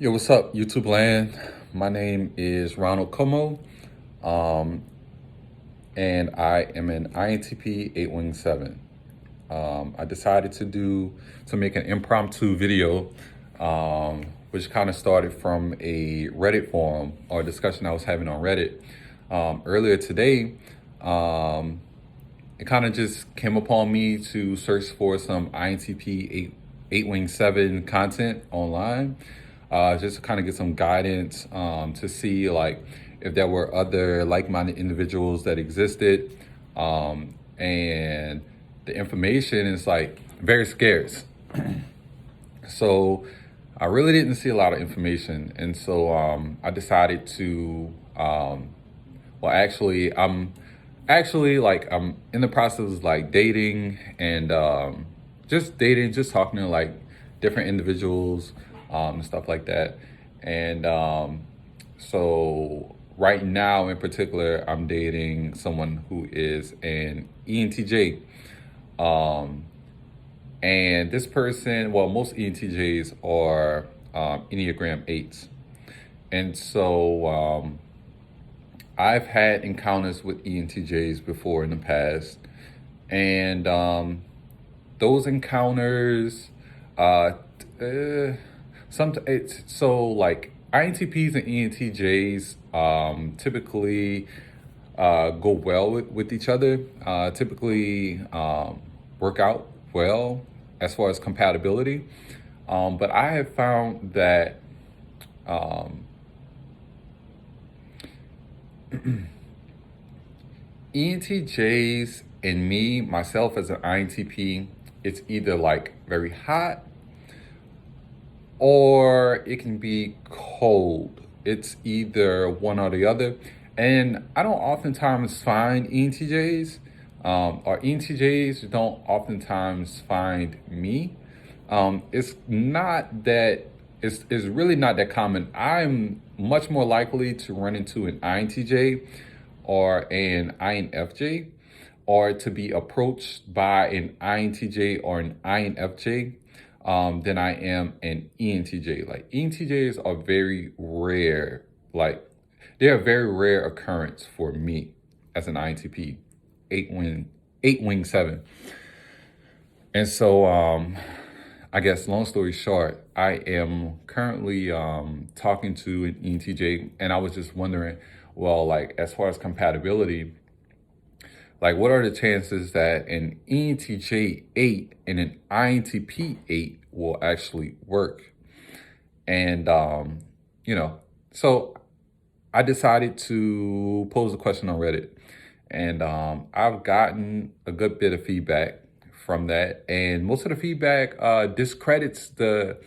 Yo, what's up, YouTube land? My name is Ronald Como, um, and I am an INTP 8-wing-7. I decided to make an impromptu video, which kind of started from a Reddit forum or discussion I was having on Reddit earlier today. It kind of just came upon me to search for some INTP 8-wing-7 content online, just to kind of get some guidance, to see like if there were other like-minded individuals that existed, and the information is like very scarce. So I really didn't see a lot of information, and so I decided to well, I'm in the process of like dating and just talking to like different individuals, and stuff like that. And so right now in particular, I'm dating someone who is an ENTJ. Um, and this person, well, most ENTJs are Enneagram 8s. And so I've had encounters with ENTJs before in the past, and those encounters, uh, it's so like INTPs and ENTJs typically go well with each other. Typically work out well as far as compatibility, but I have found that. Um, ENTJs and myself as an INTP, it's either like very hot or it can be cold. It's either one or the other. And I don't oftentimes find ENTJs, or ENTJs don't oftentimes find me. It's not that, it's really not that common. I'm much more likely to run into an INTJ or an INFJ, or to be approached by an INTJ or an INFJ, than I am an ENTJ. Like ENTJs are very rare. Like they're a very rare occurrence for me as an INTP, 8-wing-7. And so, I guess long story short, I am currently talking to an ENTJ, and I was just wondering, well, like as far as compatibility, like what are the chances that an ENTJ 8 and an INTP 8 will actually work? And so I decided to pose a question on Reddit, and I've gotten a good bit of feedback from that, and most of the feedback discredits the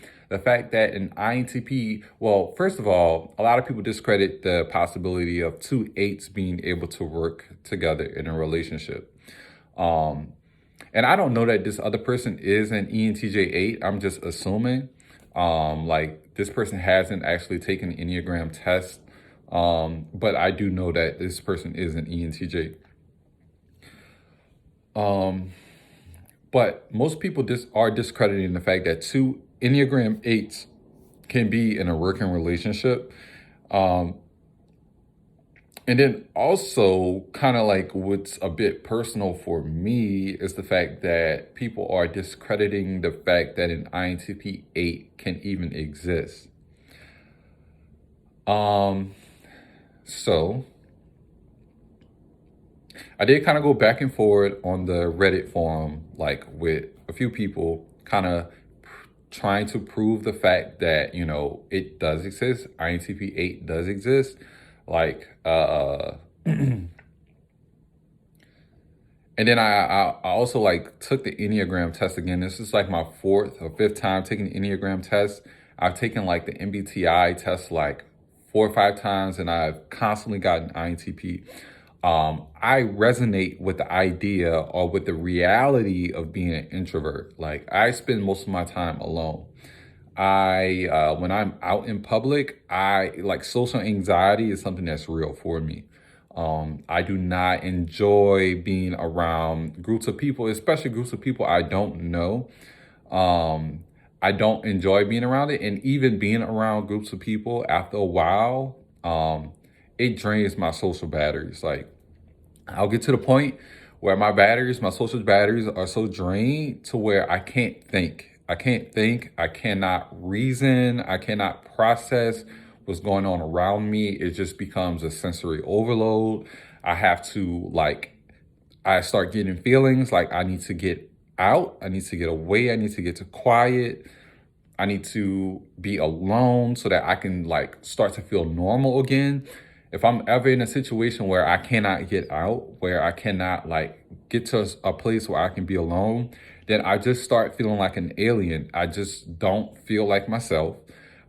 fact that an INTP. Well, first of all, a lot of people discredit the possibility of two eights being able to work together in a relationship. Um, and I don't know that this other person is an ENTJ 8. I'm just assuming. Like this person hasn't actually taken an Enneagram test. But I do know that this person is an ENTJ. Um, but most people are discrediting the fact that two Enneagram 8s can be in a working relationship. Um, And then also, kind of like what's a bit personal for me is the fact that people are discrediting the fact that an INTP 8 can even exist. Um, so I did kind of go back and forth on the Reddit forum, like with a few people, kind of trying to prove the fact that, it does exist. INTP 8 does exist. Like, and then I also like took the Enneagram test again. This is like my fourth or fifth time taking the Enneagram test. I've taken like the MBTI test like 4 or 5 times, and I've constantly gotten INTP. I resonate with the idea or with the reality of being an introvert. Like I spend most of my time alone. When I'm out in public, I like social anxiety is something that's real for me. I do not enjoy being around groups of people, especially groups of people I don't know. Um, I don't enjoy being around it. And even being around groups of people after a while, it drains my social batteries. Like, I'll get to the point where my social batteries are so drained to where I can't think. I can't think. I cannot reason. I cannot process what's going on around me. It just becomes a sensory overload. I have to, like, I start getting feelings like I need to get out. I need to get away. I need to get to quiet. I need to be alone so that I can like start to feel normal again. If I'm ever in a situation where I cannot get out, where I cannot like get to a place where I can be alone, then I just start feeling like an alien. I just don't feel like myself.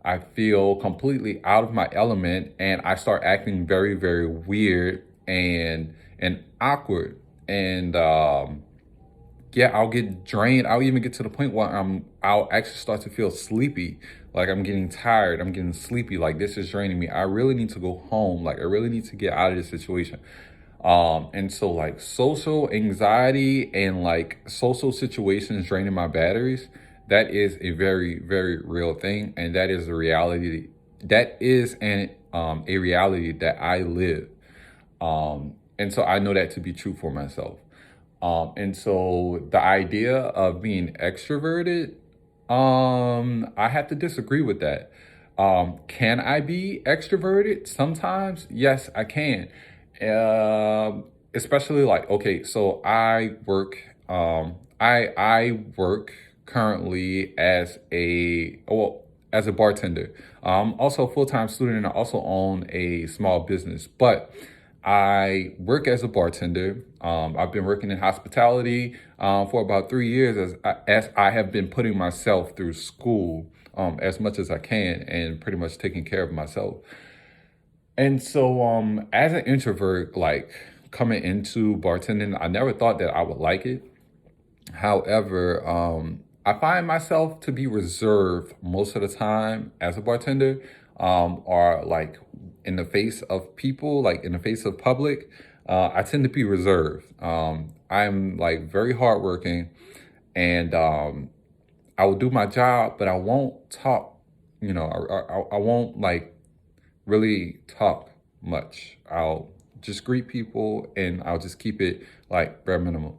I feel completely out of my element, and I start acting very, very weird and awkward. And yeah, I'll get drained. I'll even get to the point where I'll actually start to feel sleepy. Like I'm getting tired. I'm getting sleepy. Like this is draining me. I really need to go home. Like I really need to get out of this situation. And so like social anxiety and like social situations draining my batteries, that is a very, very real thing. And that is a reality. That is a reality that I live. And so I know that to be true for myself. And so the idea of being extroverted, I have to disagree with that. Can I be extroverted? Sometimes, yes, I can. Especially like, okay, so I work currently as as a bartender. I'm also a full-time student, and I also own a small business, but I work as a bartender. I've been working in hospitality for about 3 years as I have been putting myself through school as much as I can and pretty much taking care of myself. And so as an introvert, like coming into bartending, I never thought that I would like it. However, I find myself to be reserved most of the time as a bartender, or like in the face of people, like in the face of public. I tend to be reserved. I'm like very hardworking, and I will do my job, but I won't talk. I won't like really talk much. I'll just greet people, and I'll just keep it like bare minimum.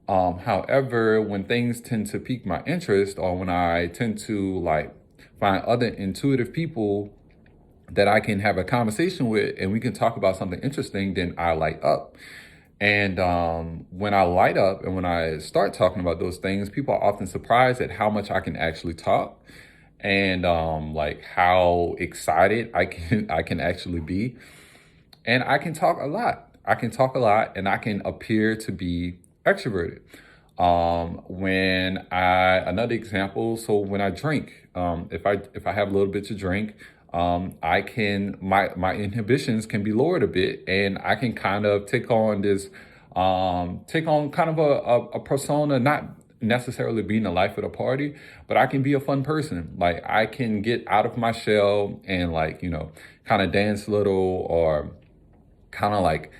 However, when things tend to pique my interest, or when I tend to like find other intuitive people that I can have a conversation with and we can talk about something interesting, then I light up. And when I light up and when I start talking about those things, people are often surprised at how much I can actually talk, and like how excited I can actually be. And I can talk a lot. I can talk a lot, and I can appear to be extroverted. When I Another example, so when I drink, if I have a little bit to drink, I can my inhibitions can be lowered a bit, and I can kind of take on kind of a persona, not necessarily being the life of the party, but I can be a fun person. Like I can get out of my shell and like, kind of dance a little, or kind of like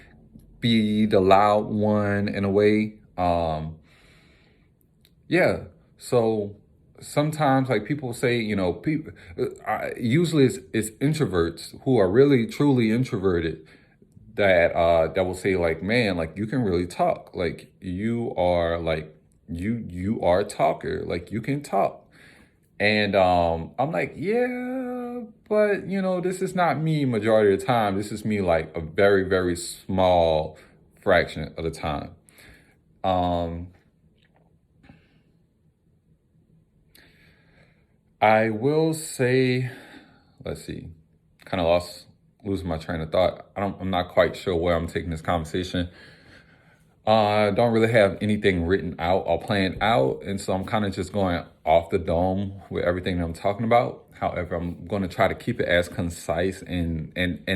be the loud one in a way. Yeah. So sometimes like people say, people, usually it's introverts who are really truly introverted that will say like, man, like you can really talk. Like you are like, you are a talker. Like you can talk. And I'm like, yeah, but this is not me majority of the time. This is me like a very, very small fraction of the time. Um, I will say, let's see, kind of losing my train of thought. I'm not quite sure where I'm taking this conversation. I don't really have anything written out or planned out, and so I'm kind of just going off the dome with everything that I'm talking about. However, I'm going to try to keep it as concise and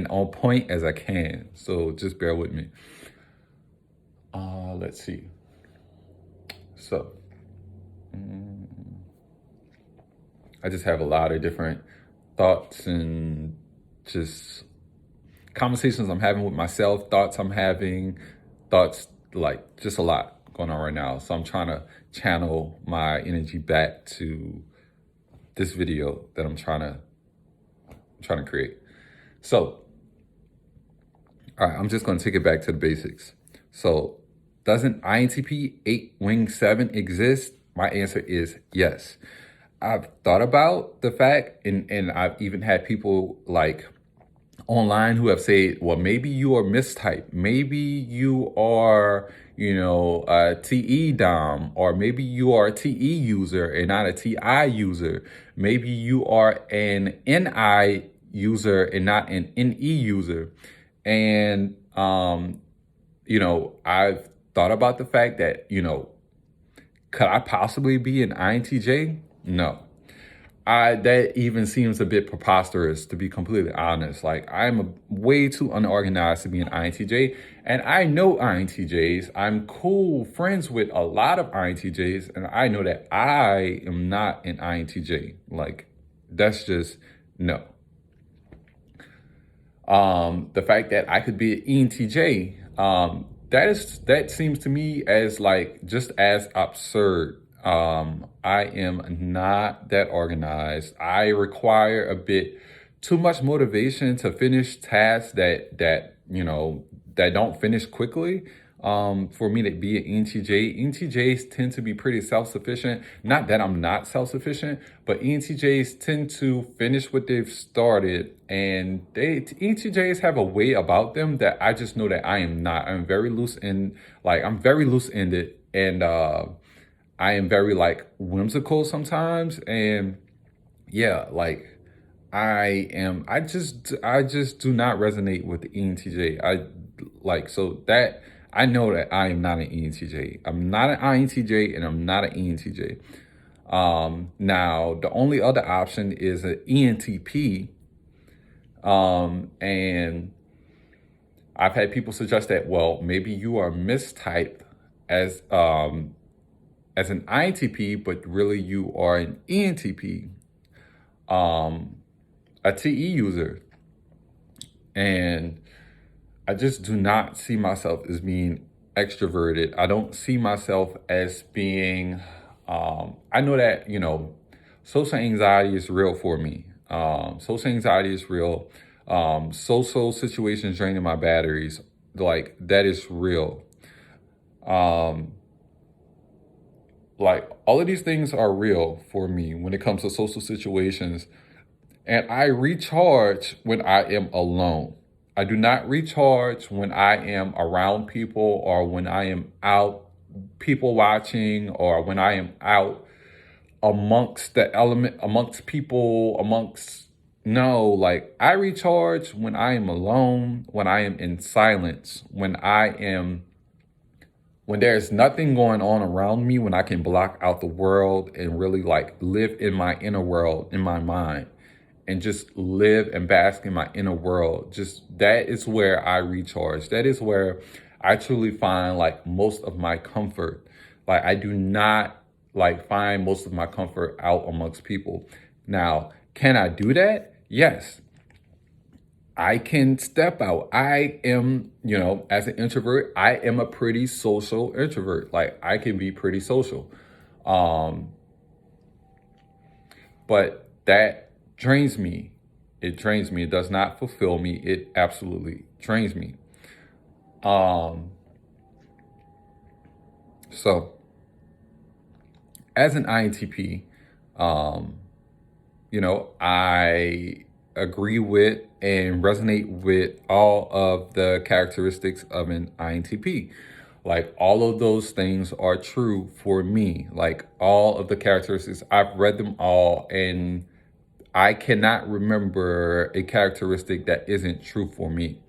on point as I can. So just bear with me. Let's see. So I just have a lot of different thoughts and just conversations I'm having with myself, thoughts like just a lot going on right now. So I'm trying to channel my energy back to this video that I'm trying to create. So, all right, I'm just going to take it back to the basics. So, doesn't INTP 8 wing 7 exist? My answer is yes. I've thought about the fact, and I've even had people like online who have said, well, maybe you are mistyped. Maybe you are, a TE dom, or maybe you are a TE user and not a TI user. Maybe you are an NI user and not an NE user. And, I've thought about the fact that, could I possibly be an INTJ? No. That even seems a bit preposterous, to be completely honest. Like, I'm way too unorganized to be an INTJ, and I know INTJs. I'm cool friends with a lot of INTJs, and I know that I am not an INTJ. Like, that's just no. The fact that I could be an ENTJ, that seems to me as like just as absurd. I am not that organized. I require a bit too much motivation to finish tasks that don't finish quickly. For me to be an ENTJ, ENTJs tend to be pretty self-sufficient. Not that I'm not self-sufficient, but ENTJs tend to finish what they've started, and ENTJs have a way about them that I just know that I am not. I'm very I'm very loose-ended, and I am very like whimsical sometimes, and yeah, like I just do not resonate with the ENTJ. I know that I am not an ENTJ. I'm not an INTJ and I'm not an ENTJ. Now the only other option is an ENTP. And I've had people suggest that, well, maybe you are mistyped as an INTP, but really you are an ENTP, a TE user. And I just do not see myself as being extroverted. I don't see myself as being, I know that, social anxiety is real for me. Social anxiety is real. Social situations draining my batteries, like that is real. Like all of these things are real for me when it comes to social situations. And I recharge when I am alone. I do not recharge when I am around people, or when I am out people watching, or when I am out amongst people, like I recharge when I am alone, when I am in silence, when there's nothing going on around me, when I can block out the world and really like live in my inner world, in my mind, and just live and bask in my inner world. Just that is where I recharge. That is where I truly find like most of my comfort. Like I do not like find most of my comfort out amongst people. Now, can I do that? Yes. I can step out. I am, as an introvert, I am a pretty social introvert. Like I can be pretty social. But that drains me. It drains me. It does not fulfill me. It absolutely drains me. So as an INTP, I agree with and resonate with all of the characteristics of an INTP. Like all of those things are true for me. Like all of the characteristics, I've read them all, and I cannot remember a characteristic that isn't true for me.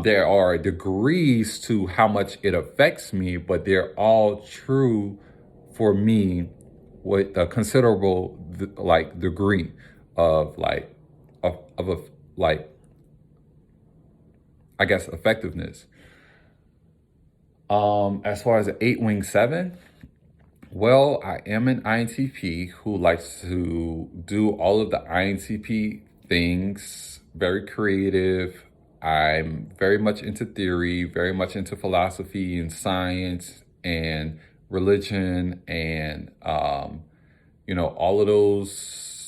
There are degrees to how much it affects me, but they're all true for me with a considerable degree of I guess effectiveness. As far as the 8 wing 7, well, I am an INTP who likes to do all of the INTP things, very creative. I'm very much into theory, very much into philosophy and science and religion, and all of those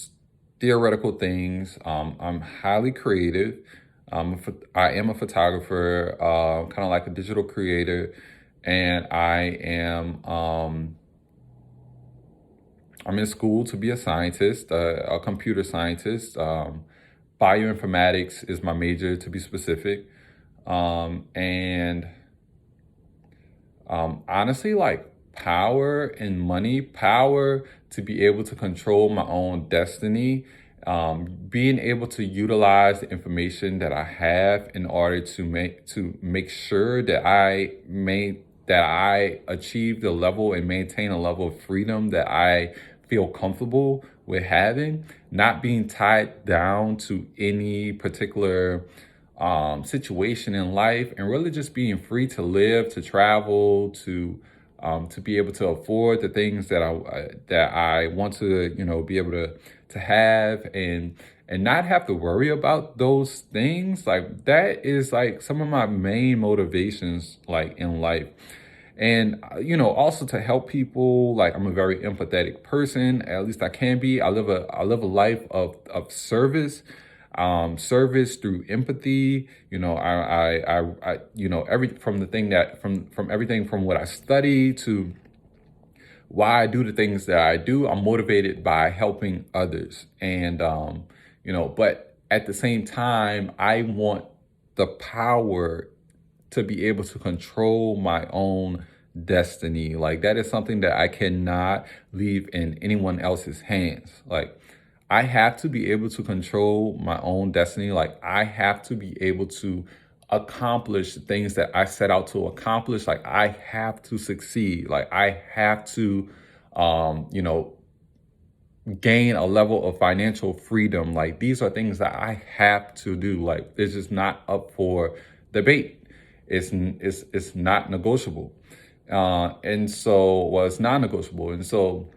theoretical things. I'm highly creative. I am a photographer, kind of like a digital creator, and I'm in school to be a scientist, a computer scientist. Bioinformatics is my major, to be specific. And honestly, like power and money, power to be able to control my own destiny, being able to utilize the information that I have in order to make sure that I achieve the level and maintain a level of freedom that I feel comfortable with having, not being tied down to any particular situation in life, and really just being free to live, to travel, to be able to afford the things that I want to, be able to have, and not have to worry about those things. Like that is like some of my main motivations, like in life. And also to help people. Like I'm a very empathetic person, at least I can be. I live a life of service, service through empathy. Every from the thing that from everything from what I study to why I do the things that I do. I'm motivated by helping others, and but at the same time, I want the power to be able to control my own destiny. Like that is something that I cannot leave in anyone else's hands. Like I have to be able to control my own destiny. Like I have to be able to accomplish the things that I set out to accomplish. Like I have to succeed. Like I have to, um, you know, gain a level of financial freedom. Like these are things that I have to do. Like it's just not up for debate. It's not negotiable. And so, well, it's non-negotiable. And so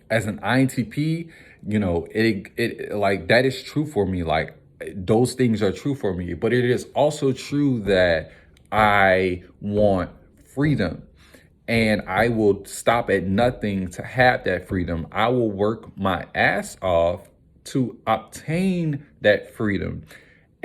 as an INTP, it like that is true for me. Like those things are true for me, but it is also true that I want freedom, and I will stop at nothing to have that freedom. I will work my ass off to obtain that freedom.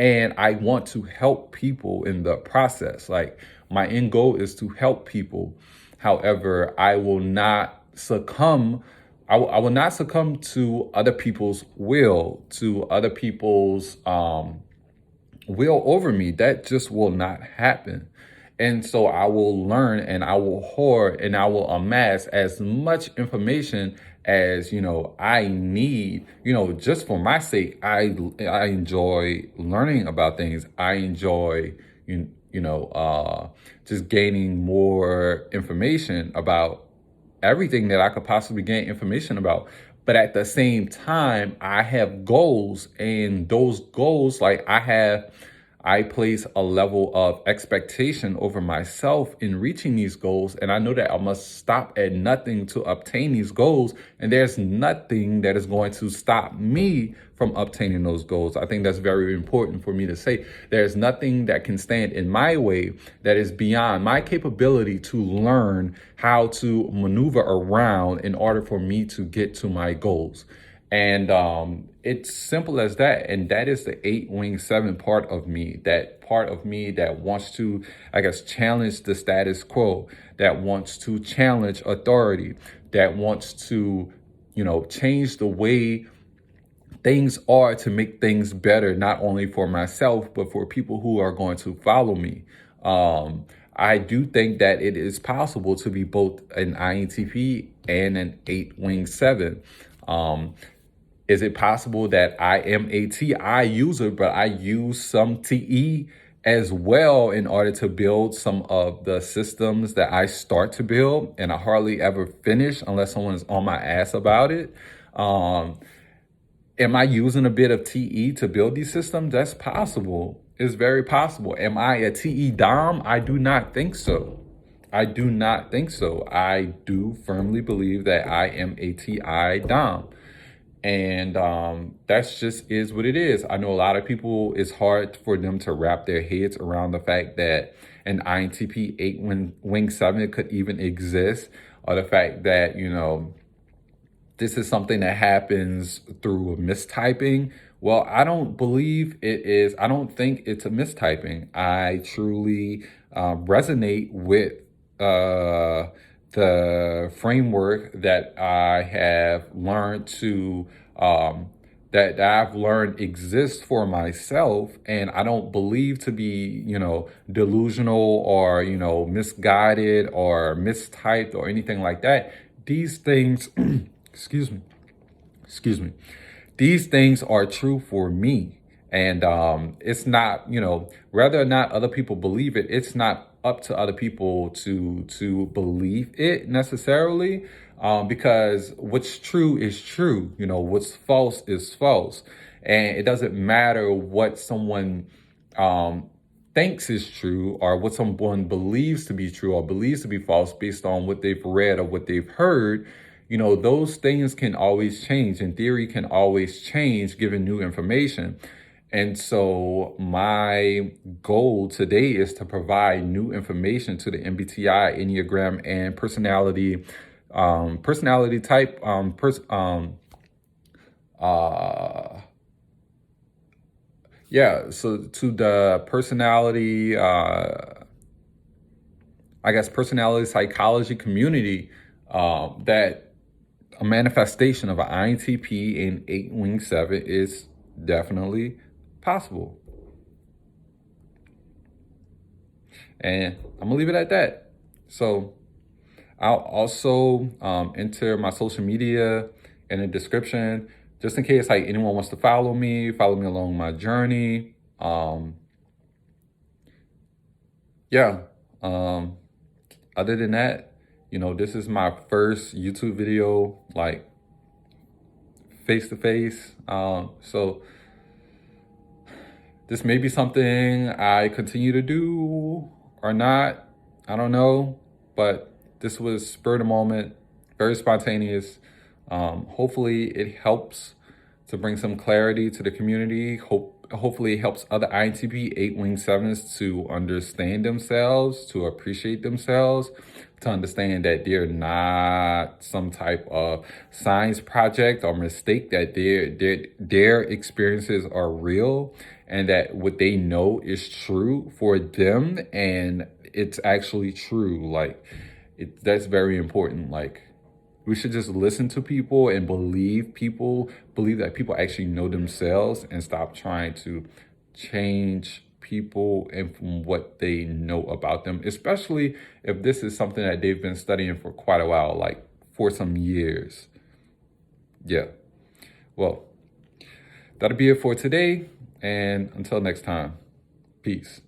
And I want to help people in the process. Like my end goal is to help people. However, I will not succumb to other people's will, to other people's will over me. That just will not happen. And so I will learn, and I will hoard, and I will amass as much information as I need. Just for my sake. I enjoy learning about things. I enjoy just gaining more information about everything that I could possibly gain information about. But at the same time, I have goals, and those goals, like I place a level of expectation over myself in reaching these goals. And I know that I must stop at nothing to obtain these goals. And there's nothing that is going to stop me from obtaining those goals. I think that's very important for me to say. There's nothing that can stand in my way that is beyond my capability to learn how to maneuver around in order for me to get to my goals. And it's simple as that. And that is the 8-wing-7 part of me. That part of me that wants to, I guess, challenge the status quo, that wants to challenge authority, that wants to, change the way things are to make things better, not only for myself, but for people who are going to follow me. I do think that it is possible to be both an INTP and an 8-wing-7. Is it possible that I am a TI user, but I use some TE as well in order to build some of the systems that I start to build, and I hardly ever finish unless someone is on my ass about it? Am I using a bit of TE to build these systems? That's possible. It's very possible. Am I a TE Dom? I do not think so. I do not think so. I do firmly believe that I am a TI Dom. And that's just is what it is. I know a lot of people, it's hard for them to wrap their heads around the fact that an INTP 8-wing-7 could even exist, or the fact that, this is something that happens through mistyping. Well, I don't believe it is. I don't think it's a mistyping. I truly resonate with the framework that I have learned to that I've learned exists for myself, and I don't believe to be, delusional or, misguided or mistyped or anything like that. These things, excuse me, excuse me. These things are true for me. And it's not, whether or not other people believe it, it's not up to other people to believe it necessarily. Because what's true is true. What's false is false. And it doesn't matter what someone thinks is true or what someone believes to be true or believes to be false based on what they've read or what they've heard. Those things can always change, and theory can always change given new information. And so my goal today is to provide new information to the MBTI, Enneagram, and personality type, so to the personality, personality psychology community, that a manifestation of an INTP in 8-wing 7 is definitely possible. And I'm gonna leave it at that. So I'll also enter my social media in the description, just in case anyone wants to follow me along my journey. Other than that, this is my first YouTube video, face to face. So this may be something I continue to do or not. I don't know, but this was spur of the moment, very spontaneous. Hopefully it helps to bring some clarity to the community. Hopefully it helps other INTP 8-wing 7s to understand themselves, to appreciate themselves, to understand that they're not some type of science project or mistake, that their experiences are real, and that what they know is true for them, and it's actually true. That's very important. We should just listen to people and believe that people actually know themselves, and stop trying to change people and from what they know about them, especially if this is something that they've been studying for quite a while, for some years. Yeah. Well, that'll be it for today. And until next time, peace.